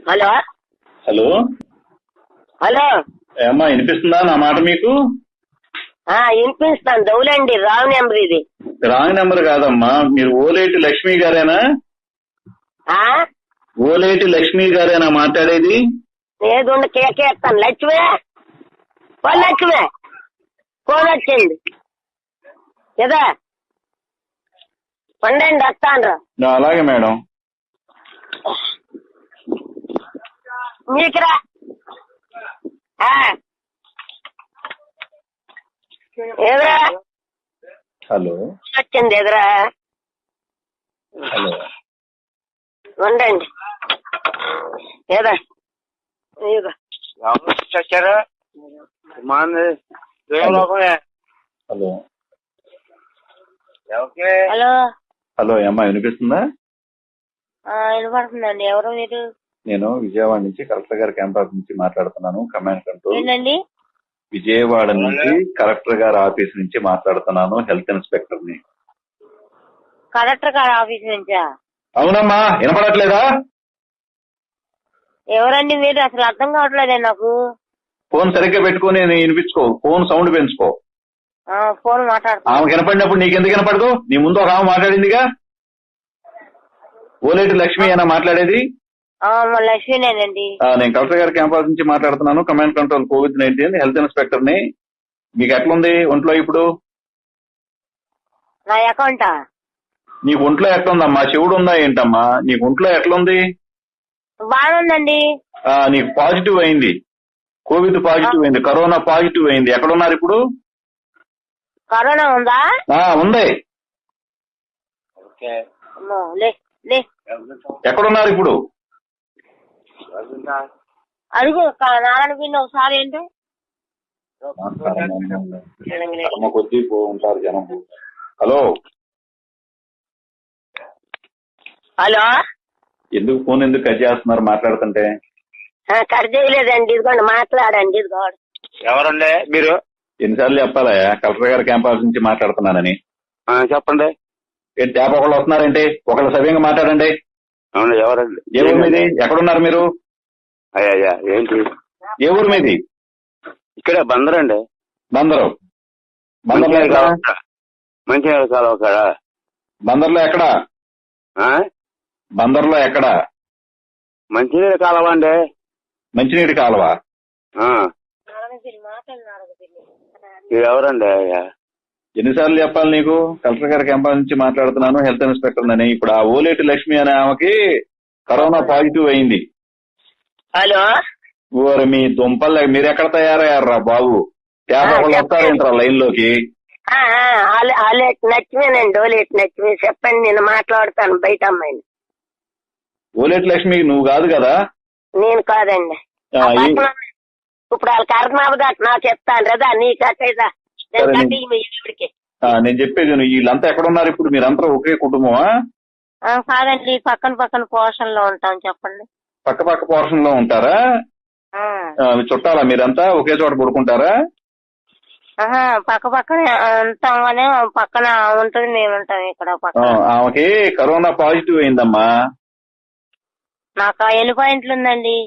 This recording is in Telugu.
హలో హలో హలో ఏమ్మా వినిపిస్తుందా నా మాట మీకు? వినిపిస్తాను. దౌలండి, రాంగ్ నెంబర్ ఇది. రాంగ్ నెంబర్ కాదమ్మా, మీరు ఓలేటి లక్ష్మి గారేనా? ఓలేటి లక్ష్మి గారేనా మాట్లాడేది? ఏదో కేకేస్తాను. లక్ష్మే లక్ష్మే ఫోన్ వచ్చింది కదా, పండండి వస్తాను. అలాగే మేడం. మీకురా ఎదురా హలో వచ్చింది, ఎదురా హలో ఉండండి. ఏదా వచ్చారా? హలో హలో హలో ఏమ్మా వినిపిస్తుందా? వినపడుతుందండి. ఎవరు మీరు? నేను విజయవాడ నుంచి కలెక్టర్ గారి క్యాంపస్ నుంచి మాట్లాడుతున్నాను. Command control. ఏంటండి? విజయవాడ నుంచి కలెక్టర్ గారి ఆఫీస్ నుంచి మాట్లాడుతున్నాను. హెల్త్ ఇన్స్పెక్టర్ ని. కలెక్టర్ గారి ఆఫీస్ నుంచా? అవునమ్మా, వినపడట్లేదా? ఎవరండి మీరు? అసలు అర్థం కావట్లేదే నాకు. ఫోన్ సరిగ్గా పెట్టుకుని వినిపించుకో, ఫోన్ సౌండ్ పెంచుకో. ఫోన్ మాట్లాడుతున్నా. ఆమె వినపడినప్పుడు నీకెందుకు వినపడదు? నీ ముందు ఒక ఆమె మాట్లాడిందిగా. ఓలేటి లక్ష్మి అయినా మాట్లాడేది? లక్ష్మీనేనండి. నేను కలెక్టర్ గారి క్యాంపస్ నుంచి మాట్లాడుతున్నాను. Command control COVID-19 health inspector ని. మీకు ఎట్లుంది ఒంట్లో ఇప్పుడు? నా అకౌంటా? నీకు ఒంట్లో ఎట్లుందమ్మా? చెవుడు ఉందా ఏంటమ్మా? నీకు ఒంట్లో ఎట్లుంది? బాగుందండి. నీకు పాజిటివ్ అయింది, కోవిడ్ పాజిటివ్ అయింది, కరోనా పాజిటివ్ అయింది. ఎక్కడున్నారు ఇప్పుడు? కరోనా ఉందా? ఉంది. ఎక్కడున్నారు ఇప్పుడు? అడుగు నారాయణ పిండి ఒకసారి. ఏంటి కొద్దీ ఉంటారు జనం. హలో హలో ఎందుకు ఫోన్ ఎందుకు కట్ చేస్తున్నారు మాట్లాడుతుంటే? కట్ చేయలేదండి, ఇదిగోండి మాట్లాడండి. ఇదిగోండి. ఎవరండి మీరు? ఎన్నిసార్లు చెప్పాలా కలెక్టర్ గారి క్యాంపస్ నుంచి మాట్లాడుతున్నానని? చెప్పండి. ఏంటి తేప ఒకళ్ళు వస్తున్నారేంటి? ఒకళ్ళు సవ్యంగా మాట్లాడండి. అవును, ఎవరండి? ఏ ఊరు మీది? ఎక్కడున్నారు మీరు? అయ్యా ఏంటి? ఏ ఊరు మీది? ఇక్కడే బందరండి. బందరు. బందర్లో ఎక్కడ? మంచినీళ్ళ కాలువ కాడ. బందర్లో ఎక్కడ? బందర్లో ఎక్కడ? మంచినీళ్ళ కాలువ అండి. మంచినీటి కాలువ. మీరు ఎవరండి? అయ్యా ఎన్నిసార్లు చెప్పాలి నీకు? కలెక్టర్ గారి క్యాంపస్ నుంచి మాట్లాడుతున్నాను, హెల్త్ ఇన్స్పెక్టర్ అని. ఇప్పుడు ఆ ఓలేటి లక్ష్మి అనే ఆమెకి కరోనా పాజిటివ్ అయింది. హలో ఓరి మీ దుంపల్, మీరు ఎక్కడ తయారయ్యారా బాబు? వాళ్ళు వస్తారేంట్రా లైన్ లోకి? నచ్చిమేనండి. ఓలేటి లక్ష్మి చెప్పండి, నేను మాట్లాడతాను బయట అమ్మాయిని. ఓలేటి లక్ష్మి నువ్వు కాదు కదా? నేను కాదండి. ఇప్పుడు వాళ్ళకి అర్థం అవ్వదాట. నాకు చెప్తాను రదా, నీ కట్టేదా నేను చెప్పేది. వీళ్ళంతా ఎక్కడున్నారు ఇప్పుడు? మీరంతా ఒకే కుటుంబమా? కాదండి, పక్కన పక్కన పోర్షన్ లో ఉంటాం. చెప్పండి. పక్క పక్క పోర్షన్ లో ఉంటారా? చుట్టాలా మీరంతా? ఒకే చోట పడుకుంటారా? పక్క పక్కన ఉంటాం కానీ పక్కన ఉంటుంది, మేము ఉంటాం ఇక్కడ పక్కన. ఆమెకి కరోనా పాజిటివ్ అయిందమ్మా. నాకు ఎన్ని పాయింట్లు ఉందండి?